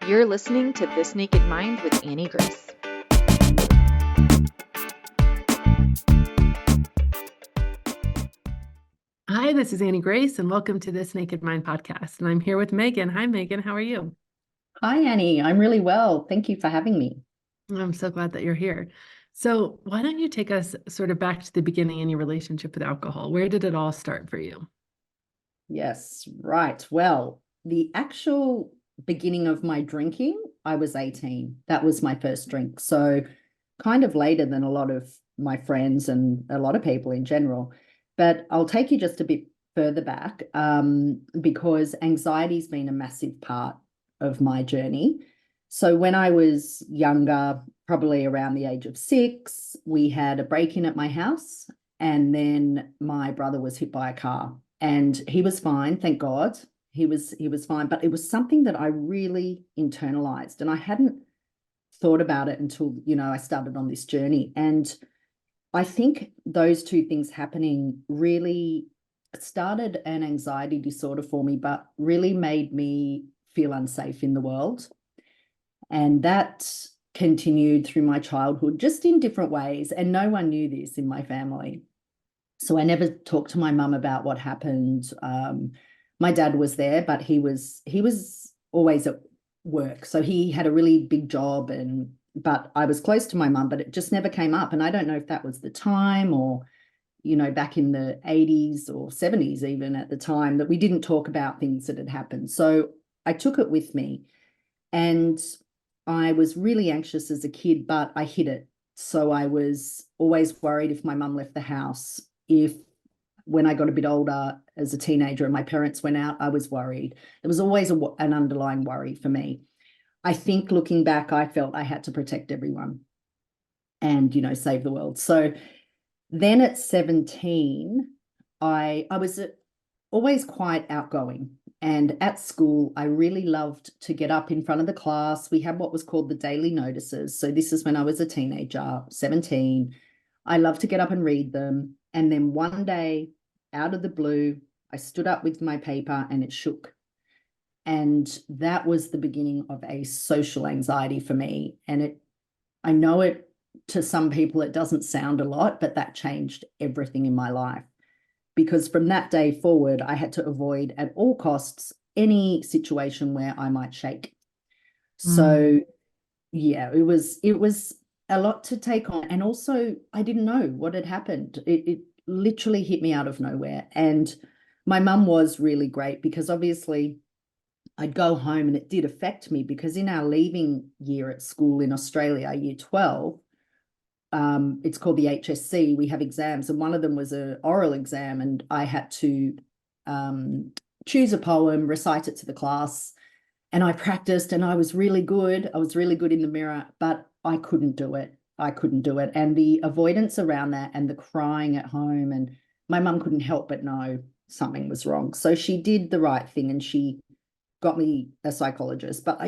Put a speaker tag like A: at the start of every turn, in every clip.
A: You're listening to This Naked Mind with Annie Grace.
B: Hi, this is Annie Grace, and welcome to This Naked Mind podcast. And I'm here with Megan. Hi, Megan. How are you?
C: Hi, Annie. I'm really well. Thank you for having me.
B: I'm so glad that you're here. So why don't you take us sort of back to the beginning in your relationship with alcohol? Where did it all start for you?
C: Yes, right. Well, the actual beginning of my drinking, I was 18. That was my first drink. So kind of later than a lot of my friends and a lot of people in general. But I'll take you just a bit further back because anxiety's been a massive part of my journey. So when I was younger, probably around the age of 6, we had a break-in at my house, and then my brother was hit by a car, and he was fine, thank God. He was fine, but it was something that I really internalized, and I hadn't thought about it until, I started on this journey. And I think those two things happening really started an anxiety disorder for me, but really made me feel unsafe in the world. And that continued through my childhood, just in different ways. And no one knew this in my family. So I never talked to my mum about what happened. My dad was there, but he was always at work. So he had a really big job, but I was close to my mum, but it just never came up. And I don't know if that was the time or, back in the 80s or 70s, even at the time, that we didn't talk about things that had happened. So I took it with me, and I was really anxious as a kid, but I hid it. So I was always worried if my mum left the house. When I got a bit older as a teenager and my parents went out, I was worried. There was always an underlying worry for me. I think looking back, I felt I had to protect everyone and, save the world. So then at 17, I was always quite outgoing. And at school, I really loved to get up in front of the class. We had what was called the daily notices. So this is when I was a teenager, 17. I loved to get up and read them. And then one day, out of the blue, I stood up with my paper and it shook. And that was the beginning of a social anxiety for me. And I know it, to some people, it doesn't sound a lot, but that changed everything in my life. Because from that day forward, I had to avoid at all costs any situation where I might shake. So yeah, it was a lot to take on. And also, I didn't know what had happened. It literally hit me out of nowhere. And my mum was really great, because obviously I'd go home and it did affect me, because in our leaving year at school in Australia, year 12, it's called the HSC. We have exams, and one of them was an oral exam, and I had to choose a poem, recite it to the class, and I practiced, and I was really good. I was really good in the mirror, but I couldn't do it. And the avoidance around that and the crying at home, and my mum couldn't help but know something was wrong. So she did the right thing, and she got me a psychologist, but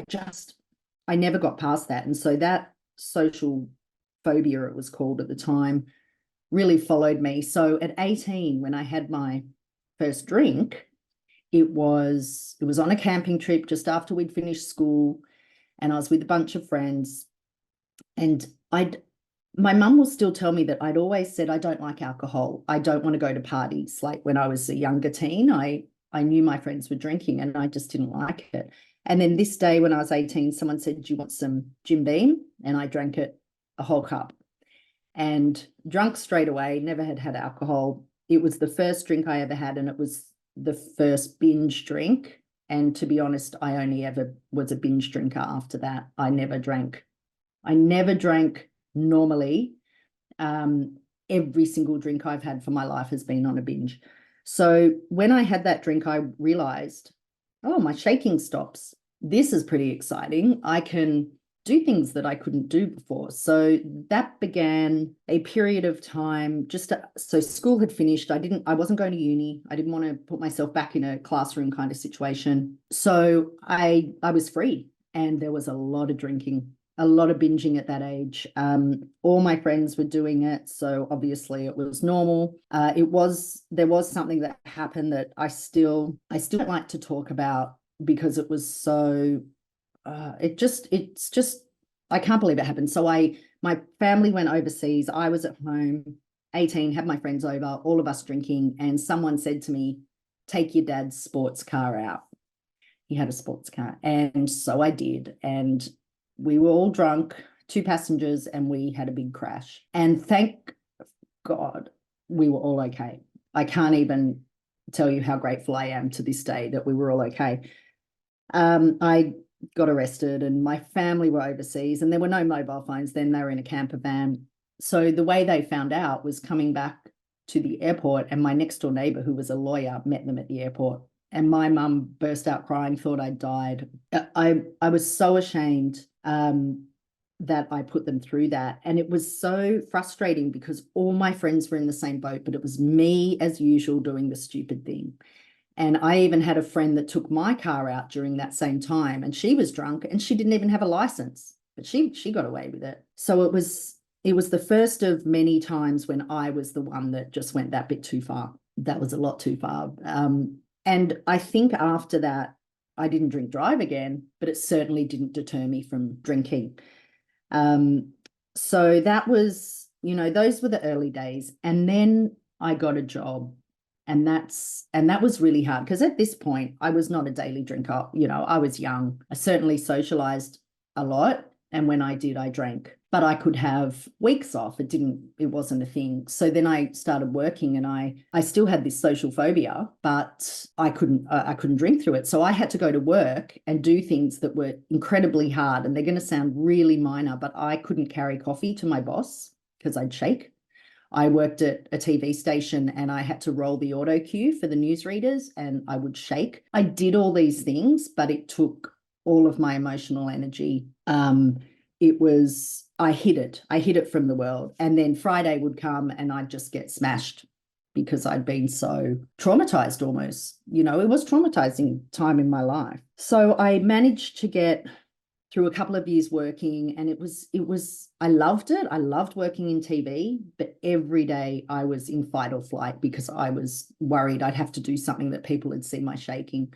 C: I never got past that. And so that social phobia, it was called at the time, really followed me. So at 18, when I had my first drink, it was on a camping trip just after we'd finished school, and I was with a bunch of friends. And my mum will still tell me that I'd always said, I don't like alcohol. I don't want to go to parties. Like when I was a younger teen, I knew my friends were drinking and I just didn't like it. And then this day when I was 18, someone said, do you want some Jim Beam? And I drank it, a whole cup, and drunk straight away. Never had alcohol. It was the first drink I ever had, and it was the first binge drink. And to be honest, I only ever was a binge drinker after that. I never drank normally. Every single drink I've had for my life has been on a binge. So when I had that drink, I realized, oh, my shaking stops. This is pretty exciting. I can do things that I couldn't do before. So that began a period of time. So school had finished. I wasn't going to uni. I didn't want to put myself back in a classroom kind of situation. So I was free, and there was a lot of drinking, a lot of binging at that age. All my friends were doing it, so obviously it was normal. There was something that happened that I still don't like to talk about, because it was so it's just, I can't believe it happened. So my family went overseas. I was at home, 18, had my friends over, all of us drinking. And someone said to me, take your dad's sports car out. He had a sports car. And so I did. And we were all drunk, 2 passengers, and we had a big crash. And thank God we were all okay. I can't even tell you how grateful I am to this day that we were all okay. I got arrested and my family were overseas and there were no mobile phones then. They were in a camper van. So the way they found out was coming back to the airport, and my next door neighbor, who was a lawyer, met them at the airport. And my mum burst out crying, thought I'd died. I was so ashamed that I put them through that. And it was so frustrating because all my friends were in the same boat, but it was me, as usual, doing the stupid thing. And I even had a friend that took my car out during that same time, and she was drunk and she didn't even have a license, but she got away with it. So it was the first of many times when I was the one that just went that bit too far. That was a lot too far. And I think after that, I didn't drink drive again, but it certainly didn't deter me from drinking. So that was, those were the early days. And then I got a job. And that was really hard because at this point I was not a daily drinker. I was young. I certainly socialized a lot. And when I did, I drank, but I could have weeks off. It wasn't a thing. So then I started working and I still had this social phobia, but I couldn't drink through it. So I had to go to work and do things that were incredibly hard. And they're going to sound really minor, but I couldn't carry coffee to my boss because I'd shake. I worked at a TV station and I had to roll the auto cue for the newsreaders and I would shake. I did all these things, but it took all of my emotional energy. I hid it from the world. And then Friday would come and I'd just get smashed because I'd been so traumatized almost. It was traumatizing time in my life. So I managed to get through a couple of years working, and I loved it. I loved working in TV, but every day I was in fight or flight because I was worried I'd have to do something that people would see my shaking.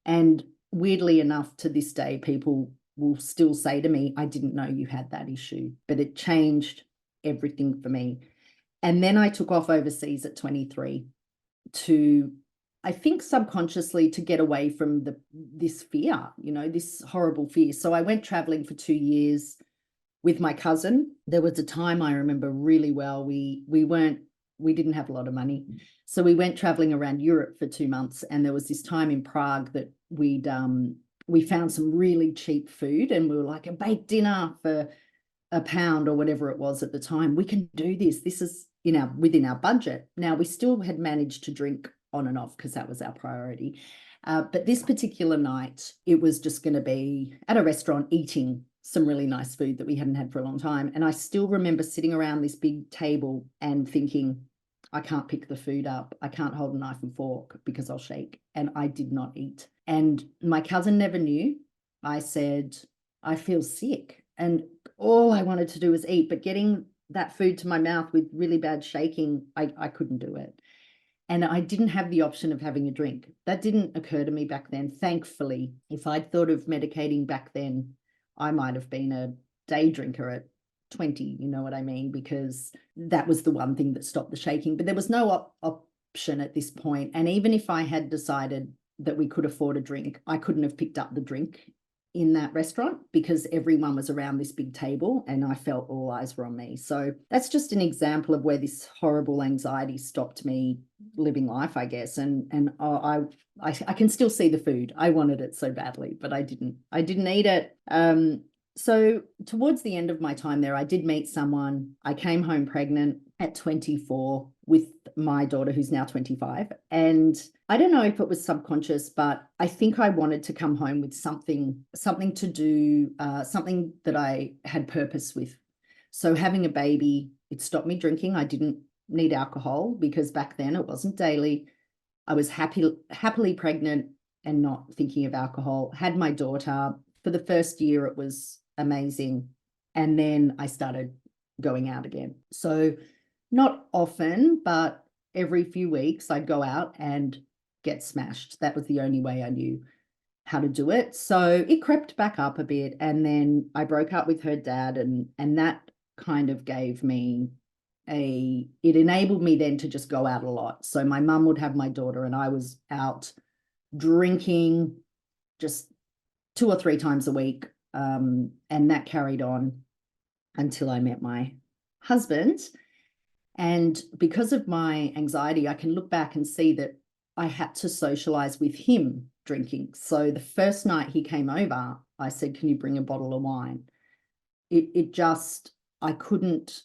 C: And weirdly enough, to this day, people will still say to me, I didn't know you had that issue, but it changed everything for me. And then I took off overseas at 23 to, I think subconsciously, to get away from this fear, this horrible fear. So I went traveling for 2 years with my cousin. There was a time I remember really well. We didn't have a lot of money. So we went traveling around Europe for 2 months. And there was this time in Prague that we found some really cheap food and we were like, a baked dinner for £1 or whatever it was at the time. We can do this. This is, within our budget. Now we still had managed to drink on and off because that was our priority. But this particular night, it was just going to be at a restaurant eating some really nice food that we hadn't had for a long time. And I still remember sitting around this big table and thinking, I can't pick the food up. I can't hold a knife and fork because I'll shake. And I did not eat. And my cousin never knew. I said, I feel sick. And all I wanted to do was eat, but getting that food to my mouth with really bad shaking, I couldn't do it. And I didn't have the option of having a drink. That didn't occur to me back then. Thankfully, if I'd thought of medicating back then, I might have been a day drinker at 20, you know what I mean? Because that was the one thing that stopped the shaking. But there was no option at this point. And even if I had decided that we could afford a drink, I couldn't have picked up the drink in that restaurant because everyone was around this big table and I felt all eyes were on me. So that's just an example of where this horrible anxiety stopped me living life, I guess. And I can still see the food. I wanted it so badly, but I didn't eat it. So towards the end of my time there, I did meet someone. I came home pregnant at 24 with my daughter, who's now 25. And I don't know if it was subconscious, but I think I wanted to come home with something to do, something that I had purpose with. So having a baby, it stopped me drinking. I didn't need alcohol because back then it wasn't daily. I was happily pregnant and not thinking of alcohol. Had my daughter. For the first year, it was amazing. And then I started going out again. So not often, but every few weeks I'd go out and get smashed. That was the only way I knew. how to do it. So it crept back up a bit, and then I broke up with her dad, and that kind of gave me it enabled me then to just go out a lot. So my mum would have my daughter, and I was out drinking just 2 or 3 times a week. And that carried on until I met my husband. And because of my anxiety, I can look back and see that I had to socialize with him drinking. So the first night he came over, I said, "Can you bring a bottle of wine?" It just, I couldn't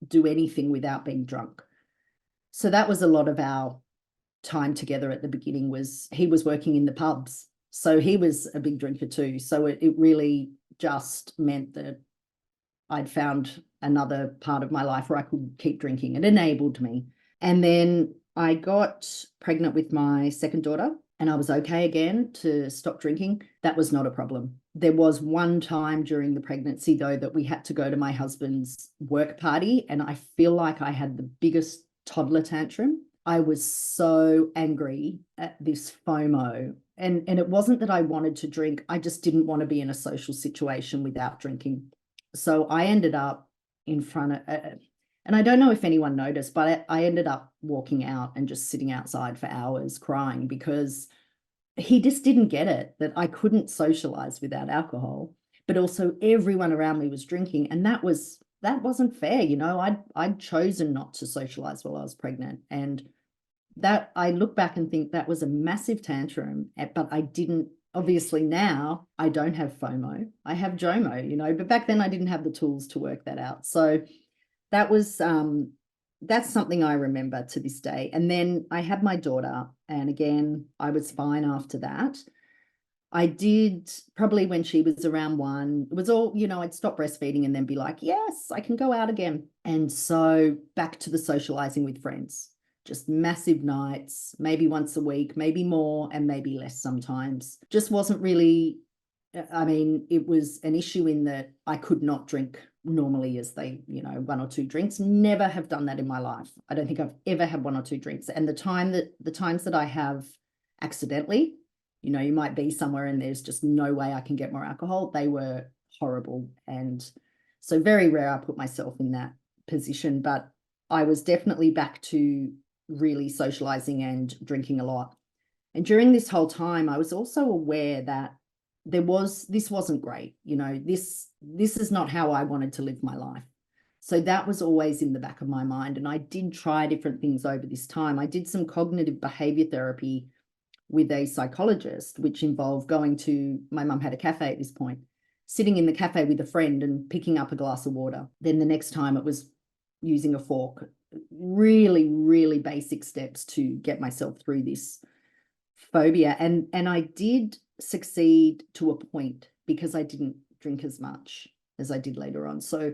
C: do anything without being drunk. So that was a lot of our time together at the beginning. Was he was working in the pubs. So he was a big drinker too. So it really just meant that I'd found another part of my life where I could keep drinking. It enabled me. And then I got pregnant with my second daughter, and I was okay again to stop drinking. That was not a problem. There was one time during the pregnancy, though, that we had to go to my husband's work party, and I feel like I had the biggest toddler tantrum. I was so angry at this FOMO. And it wasn't that I wanted to drink. I just didn't want to be in a social situation without drinking. So I ended up in front of, and I don't know if anyone noticed, but I ended up walking out and just sitting outside for hours crying, because he just didn't get it, that I couldn't socialize without alcohol, but also everyone around me was drinking. And that wasn't fair. You know, I'd chosen not to socialize while I was pregnant. And that, I look back and think that was a massive tantrum, but I didn't. Obviously now I don't have FOMO, I have JOMO, you know, but back then I didn't have the tools to work that out. So that was, that's something I remember to this day. And then I had my daughter, and again, I was fine after that. I did, probably when she was around 1, it was all, you know, I'd stop breastfeeding and then be like, yes, I can go out again. And so back to the socializing with friends. Just massive nights, maybe once a week, maybe more, and maybe less sometimes. Just wasn't really, I mean, it was an issue in that I could not drink normally, as they, you know, 1 or 2 drinks. Never have done that in my life. I don't think I've ever had 1 or 2 drinks. And the times that I have accidentally, you know, you might be somewhere and there's just no way I can get more alcohol, they were horrible. And so very rare I put myself in that position, but I was definitely back to really socializing and drinking a lot. And during this whole time, I was also aware that this wasn't great. You know, this is not how I wanted to live my life. So that was always in the back of my mind. And I did try different things over this time. I did some cognitive behavior therapy with a psychologist, which involved going to, my mum had a cafe at this point, sitting in the cafe with a friend and picking up a glass of water. Then the next time it was using a fork. Really, really basic steps to get myself through this phobia. And I did succeed to a point, because I didn't drink as much as I did later on. So,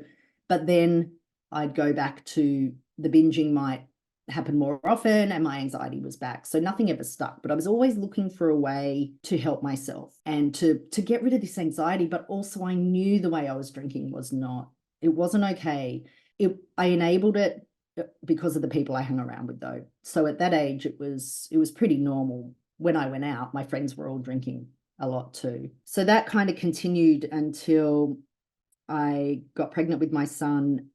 C: but then I'd go back to the binging might happen more often, and my anxiety was back. So nothing ever stuck, but I was always looking for a way to help myself and to get rid of this anxiety. But also I knew the way I was drinking it wasn't okay. I enabled it because of the people I hung around with, though. So at that age, it was pretty normal. When I went out, my friends were all drinking a lot too. So that kind of continued until I got pregnant with my son.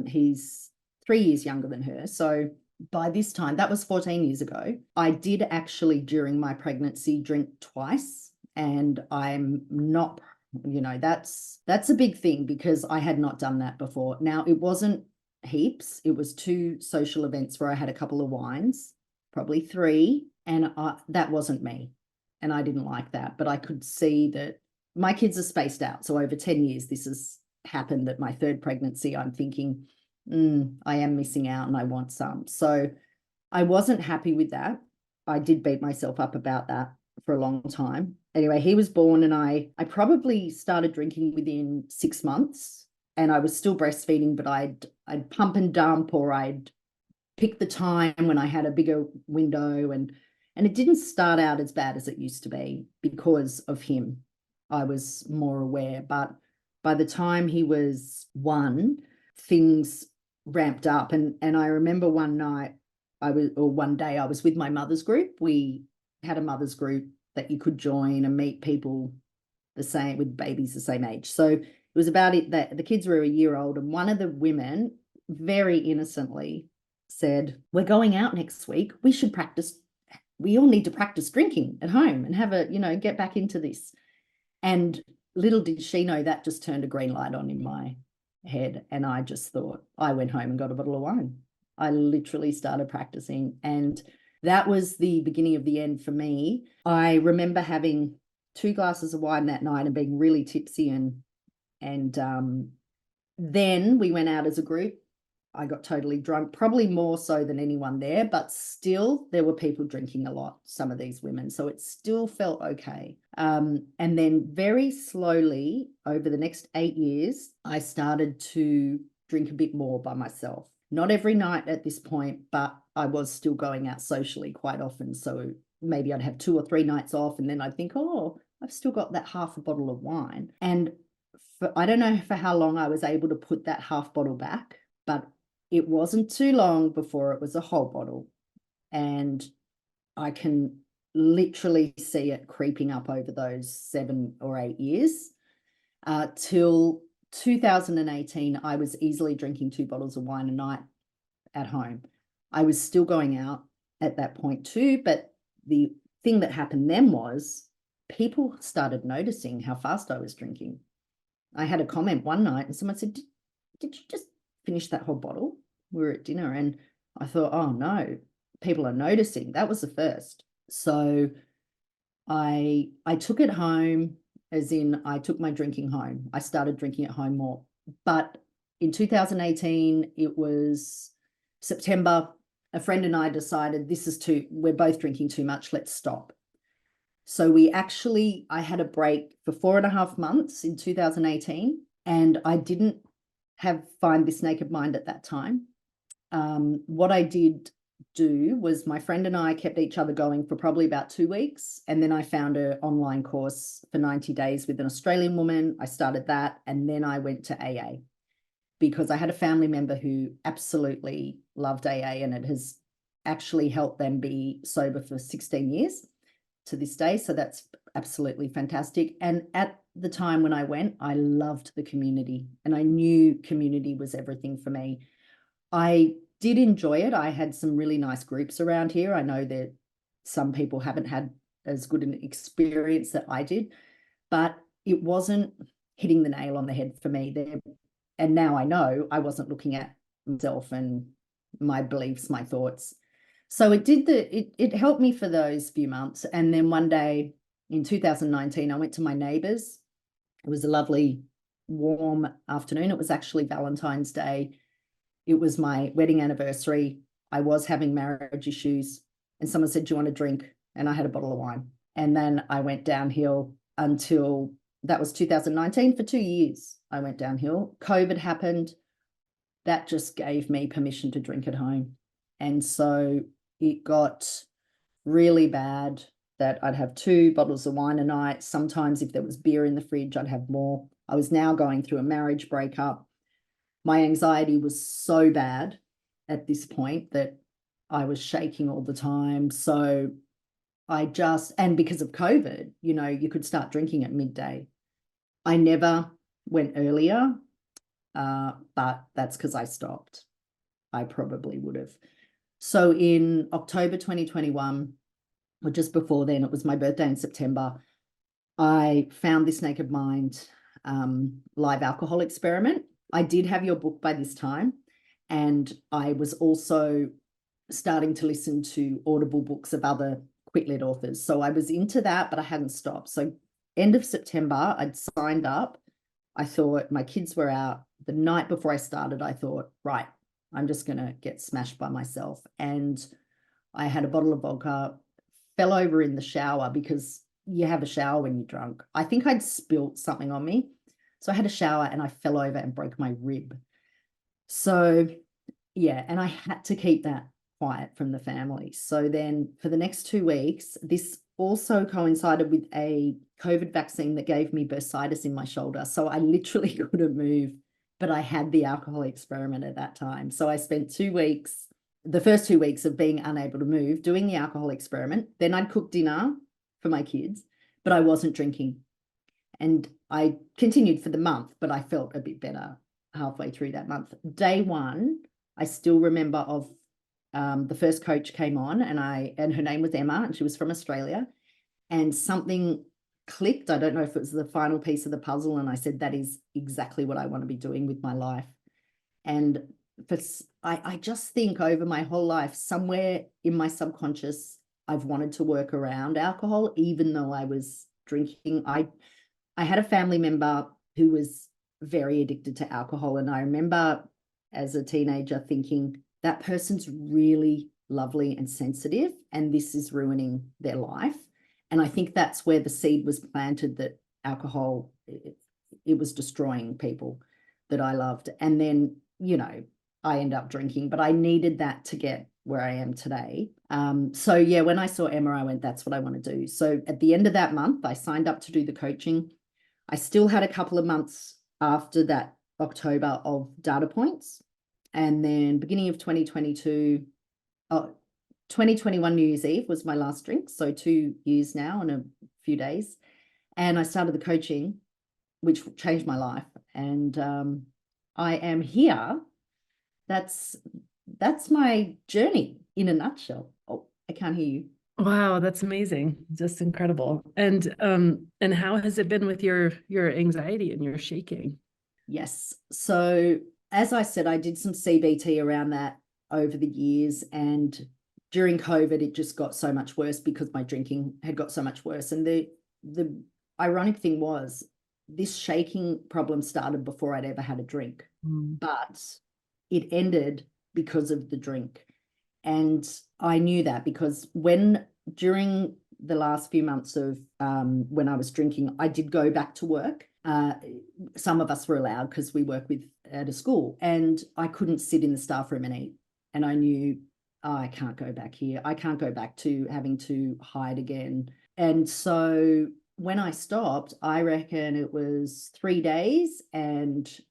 C: He's 3 years younger than her. So by this time, that was 14 years ago, I did actually, during my pregnancy, drink twice. And I'm not, you know, that's a big thing, because I had not done that before. Now, it wasn't heaps. It was 2 social events where I had a couple of wines, probably 3, and that wasn't me. And I didn't like that, but I could see that my kids are spaced out. So over 10 years, this has happened. At my 3rd pregnancy, I'm thinking, I am missing out and I want some. So I wasn't happy with that. I did beat myself up about that for a long time. Anyway, he was born, and I probably started drinking within 6 months. And I was still breastfeeding, but I'd pump and dump, or I'd pick the time when I had a bigger window, and it didn't start out as bad as it used to be because of him. I was more aware, but by the time he was 1, things ramped up. And I remember one day I was with my mother's group. We had a mother's group that you could join and meet people the same, with babies the same age. So it was about it that the kids were a year old, and one of the women very innocently said, "We're going out next week. We should practice. We all need to practice drinking at home and have a, get back into this." And little did she know that just turned a green light on in my head. And I just thought, I went home and got a bottle of wine. I literally started practicing, and that was the beginning of the end for me. I remember having 2 glasses of wine that night and being really tipsy, and then we went out as a group. I got totally drunk, probably more so than anyone there, but still there were people drinking a lot, some of these women. So it still felt okay. And then very slowly over the next 8 years, I started to drink a bit more by myself. Not every night at this point, but I was still going out socially quite often. So maybe I'd have 2 or 3 nights off, and then I'd think, oh, I've still got that half a bottle of wine. And I don't know for how long I was able to put that half bottle back, but it wasn't too long before it was a whole bottle. And I can literally see it creeping up over those 7 or 8 years. Till 2018, I was easily drinking 2 bottles of wine a night at home. I was still going out at that point too, but the thing that happened then was people started noticing how fast I was drinking. I had a comment one night and someone said, did you just finish that whole bottle? We were at dinner, and I thought, oh no, people are noticing. That was the first. So I took it home, as in I took my drinking home. I started drinking at home more. But in 2018, it was September, a friend and I decided we're both drinking too much, let's stop. So I had a break for 4.5 months in 2018, and I didn't find this naked mind at that time. What I did do was my friend and I kept each other going for probably about 2 weeks. And then I found an online course for 90 days with an Australian woman. I started that. And then I went to AA because I had a family member who absolutely loved AA, and it has actually helped them be sober for 16 years to this day. So that's absolutely fantastic. And at the time when I went, I loved the community, and I knew community was everything for me. I did enjoy it. I had some really nice groups around here. I know that some people haven't had as good an experience that I did, but it wasn't hitting the nail on the head for me there. And now I know I wasn't looking at myself and my beliefs, my thoughts. So it helped me for those few months. And then one day in 2019, I went to my neighbors. It was a lovely, warm afternoon. It was actually Valentine's Day. It was my wedding anniversary. I was having marriage issues, and someone said, "Do you want a drink?" And I had a bottle of wine. And then I went downhill until that was 2019. For 2 years, I went downhill. COVID happened. That just gave me permission to drink at home. And so it got really bad that I'd have 2 bottles of wine a night. Sometimes if there was beer in the fridge, I'd have more. I was now going through a marriage breakup. My anxiety was so bad at this point that I was shaking all the time. So and because of COVID, you could start drinking at midday. I never went earlier, but that's because I stopped. I probably would have. So in October 2021, or just before then, it was my birthday in September, I found this Naked Mind live alcohol experiment. I did have your book by this time, and I was also starting to listen to Audible books of other quit-lit authors. So I was into that, but I hadn't stopped. So end of September, I'd signed up. I thought my kids were out. The night before I started, I thought, right, I'm just going to get smashed by myself. And I had a bottle of vodka, fell over in the shower because you have a shower when you're drunk. I think I'd spilt something on me. So I had a shower and I fell over and broke my rib. So yeah, and I had to keep that quiet from the family. So then for the next 2 weeks, this also coincided with a COVID vaccine that gave me bursitis in my shoulder. So I literally couldn't move, but I had the alcohol experiment at that time. So I spent 2 weeks, the first 2 weeks of being unable to move, doing the alcohol experiment. Then I'd cook dinner for my kids, but I wasn't drinking. And I continued for the month, but I felt a bit better halfway through that month. Day one, I still remember of the first coach came on, and her name was Emma, and she was from Australia, and something clicked. I don't know if it was the final piece of the puzzle, and I said, that is exactly what I want to be doing with my life. And I just think over my whole life, somewhere in my subconscious, I've wanted to work around alcohol, even though I was drinking. I had a family member who was very addicted to alcohol, and I remember as a teenager thinking, that person's really lovely and sensitive, and this is ruining their life. And I think that's where the seed was planted, that alcohol, it was destroying people that I loved. And then, you know, I ended up drinking, but I needed that to get where I am today. So yeah, when I saw Emma, I went, that's what I want to do. So at the end of that month, I signed up to do the coaching. I still had a couple of months after that, October, of data points. And then beginning of 2022, 2021 New Year's Eve was my last drink. So 2 years now and a few days. And I started the coaching, which changed my life. And I am here. That's my journey in a nutshell. Oh, I can't hear you.
B: Wow, that's amazing. Just incredible. And how has it been with your anxiety and your shaking?
C: Yes. So as I said, I did some CBT around that over the years, and during COVID, it just got so much worse because my drinking had got so much worse. And the ironic thing was, this shaking problem started before I'd ever had a drink, but it ended because of the drink. And I knew that because during the last few months of when I was drinking, I did go back to work. Some of us were allowed because we work at a school, and I couldn't sit in the staff room and eat. And I knew, I can't go back here. I can't go back to having to hide again. And so when I stopped, I reckon it was 3 days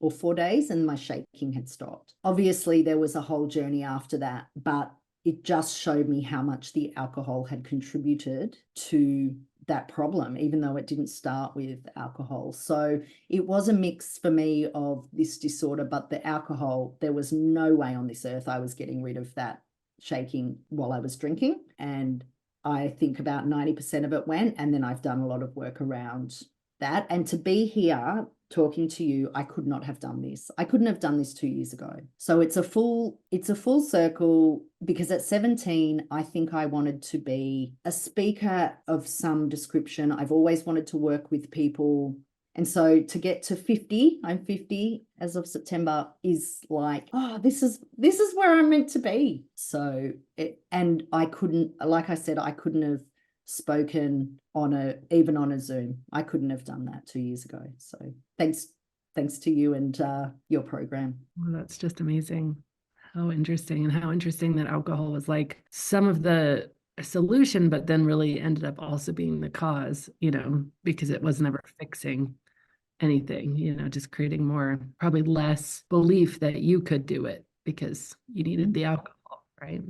C: or 4 days, and my shaking had stopped. Obviously, there was a whole journey after that, but it just showed me how much the alcohol had contributed to that problem, even though it didn't start with alcohol. So it was a mix for me of this disorder, but the alcohol, there was no way on this earth I was getting rid of that shaking while I was drinking. And I think about 90% of it went, and then I've done a lot of work around that. And to be here talking to you, I could not have done this. I couldn't have done this 2 years ago. So it's a full circle, because at 17, I think I wanted to be a speaker of some description. I've always wanted to work with people. And so to get to 50, I'm 50 as of September, is like, oh, this is where I'm meant to be. So and I couldn't, like I said, I couldn't have spoken even on a Zoom. I couldn't have done that 2 years ago. So thanks to you and your program.
B: Well, that's just amazing. How interesting, and how interesting that alcohol was like some of the solution, but then really ended up also being the cause, because it was never fixing anything, just creating more, probably less belief that you could do it because you needed the alcohol, right?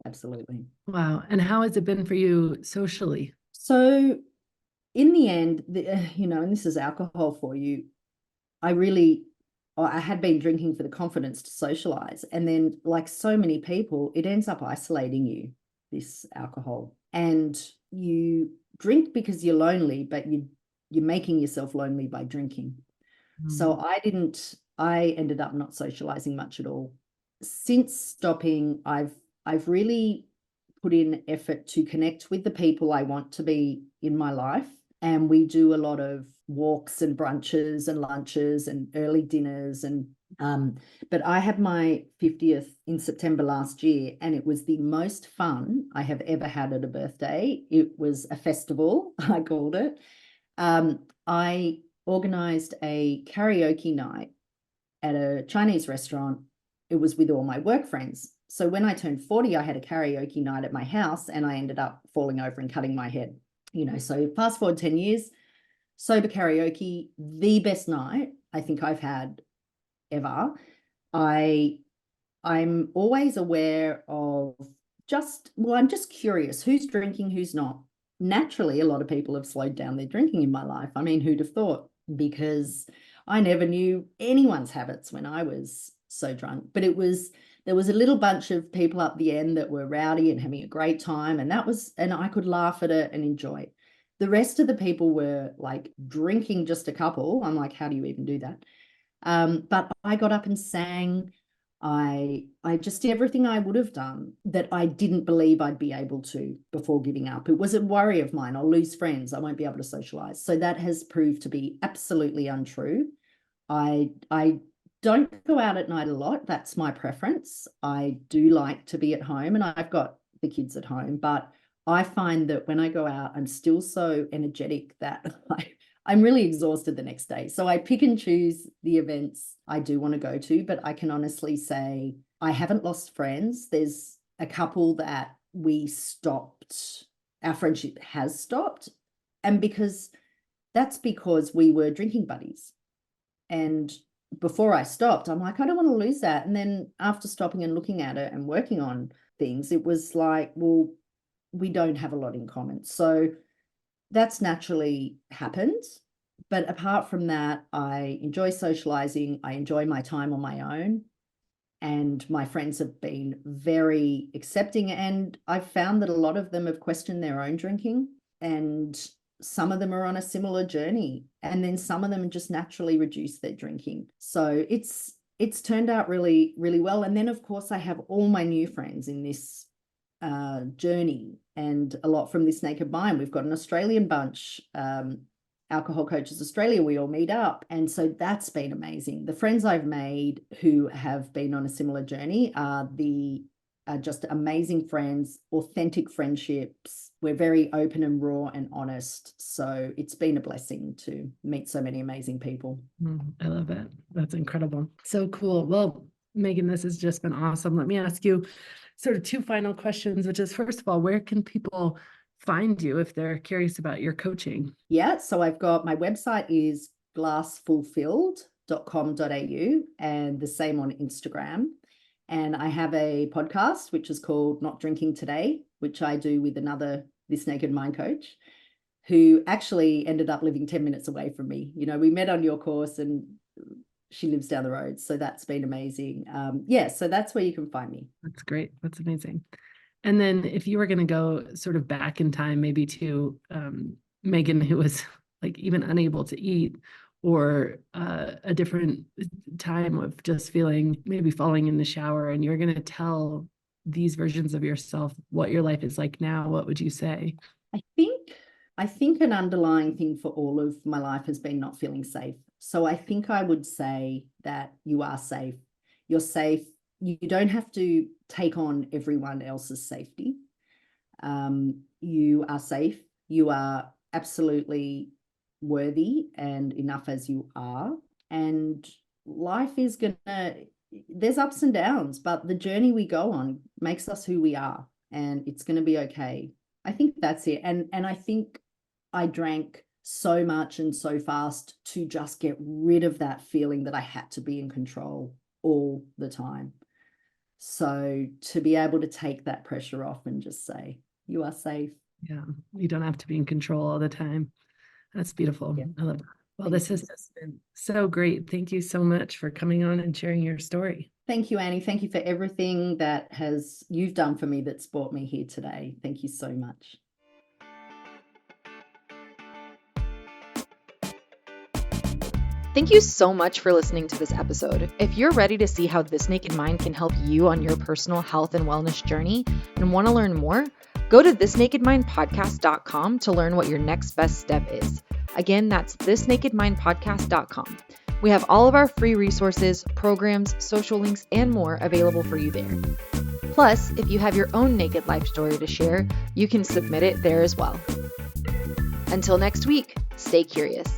C: Absolutely.
B: Wow. And how has it been for you socially?
C: So in the end, and this is alcohol for you, I had been drinking for the confidence to socialize. And then, like so many people, it ends up isolating you, this alcohol. And you drink because you're lonely, but you're making yourself lonely by drinking. So I ended up not socializing much at all. Since stopping, I've really put in effort to connect with the people I want to be in my life. And we do a lot of walks and brunches and lunches and early dinners. And but I had my 50th in September last year, and it was the most fun I have ever had at a birthday. It was a festival, I called it. I organized a karaoke night at a Chinese restaurant. It was with all my work friends. So when I turned 40, I had a karaoke night at my house, and I ended up falling over and cutting my head. So fast forward 10 years, sober karaoke, the best night I think I've had ever. I'm always aware of I'm just curious who's drinking, who's not. naturally, a lot of people have slowed down their drinking in my life. I mean, who'd have thought? Because I never knew anyone's habits when I was so drunk. But there was a little bunch of people up the end that were rowdy and having a great time, and I could laugh at it and enjoy it. The rest of the people were like drinking just a couple. I'm like, how do you even do that? But I got up and sang. I just did everything I would have done that I didn't believe I'd be able to before giving up. It was a worry of mine. I'll lose friends. I won't be able to socialize. So that has proved to be absolutely untrue. I don't go out at night a lot. That's my preference. I do like to be at home, and I've got the kids at home, but I find that when I go out, I'm still so energetic that I'm really exhausted the next day. So I pick and choose the events I do want to go to, but I can honestly say I haven't lost friends. There's a couple that we stopped, our friendship has stopped, and that's because we were drinking buddies. And before I stopped, I'm like, I don't want to lose that. And then after stopping and looking at it and working on things, it was like, well, we don't have a lot in common. So that's naturally happened. But apart from that, I enjoy socializing. I enjoy my time on my own. And my friends have been very accepting. And I've found that a lot of them have questioned their own drinking. And some of them are on a similar journey. And then some of them just naturally reduce their drinking. So it's turned out really, really well. And then, of course, I have all my new friends in this journey, and a lot from This Naked Mind. We've got an Australian bunch, Alcohol Coaches Australia. We all meet up, and so that's been amazing. The friends I've made who have been on a similar journey are just amazing friends, authentic friendships. We're very open and raw and honest, so it's been a blessing to meet so many amazing people.
B: I love it. That's incredible. So cool. Well, Megan, this has just been awesome. Let me ask you sort of two final questions, which is, first of all, where can people find you if they're curious about your coaching?
C: Yeah, so I've got, my website is glassfulfilled.com.au, and the same on Instagram. And I have a podcast, which is called Not Drinking Today, which I do with another This Naked Mind coach, who actually ended up living 10 minutes away from me. You know, we met on your course and she lives down the road. So that's been amazing. So that's where you can find me.
B: That's great. That's amazing. And then if you were going to go sort of back in time, maybe to Megan, who was like even unable to eat, or a different time of just feeling, maybe falling in the shower, and you're going to tell these versions of yourself what your life is like now, what would you say?
C: I think an underlying thing for all of my life has been not feeling safe. So I think I would say that you are safe. You're safe. You don't have to take on everyone else's safety. You are safe. You are absolutely worthy and enough as you are. And life is there's ups and downs, but the journey we go on makes us who we are, and it's going to be okay. I think that's it. And I think I drank so much and so fast to just get rid of that feeling that I had to be in control all the time. So to be able to take that pressure off and just say, you are safe.
B: Yeah, you don't have to be in control all the time. That's beautiful. Yeah. I love it. Well, this has just been so great. Thank you so much for coming on and sharing your story.
C: Thank you, Annie. Thank you for everything that you've done for me that's brought me here today. Thank you so much.
A: Thank you so much for listening to this episode. If you're ready to see how This Naked Mind can help you on your personal health and wellness journey and want to learn more, go to thisnakedmindpodcast.com to learn what your next best step is. Again, that's thisnakedmindpodcast.com. We have all of our free resources, programs, social links, and more available for you there. Plus, if you have your own naked life story to share, you can submit it there as well. Until next week, stay curious.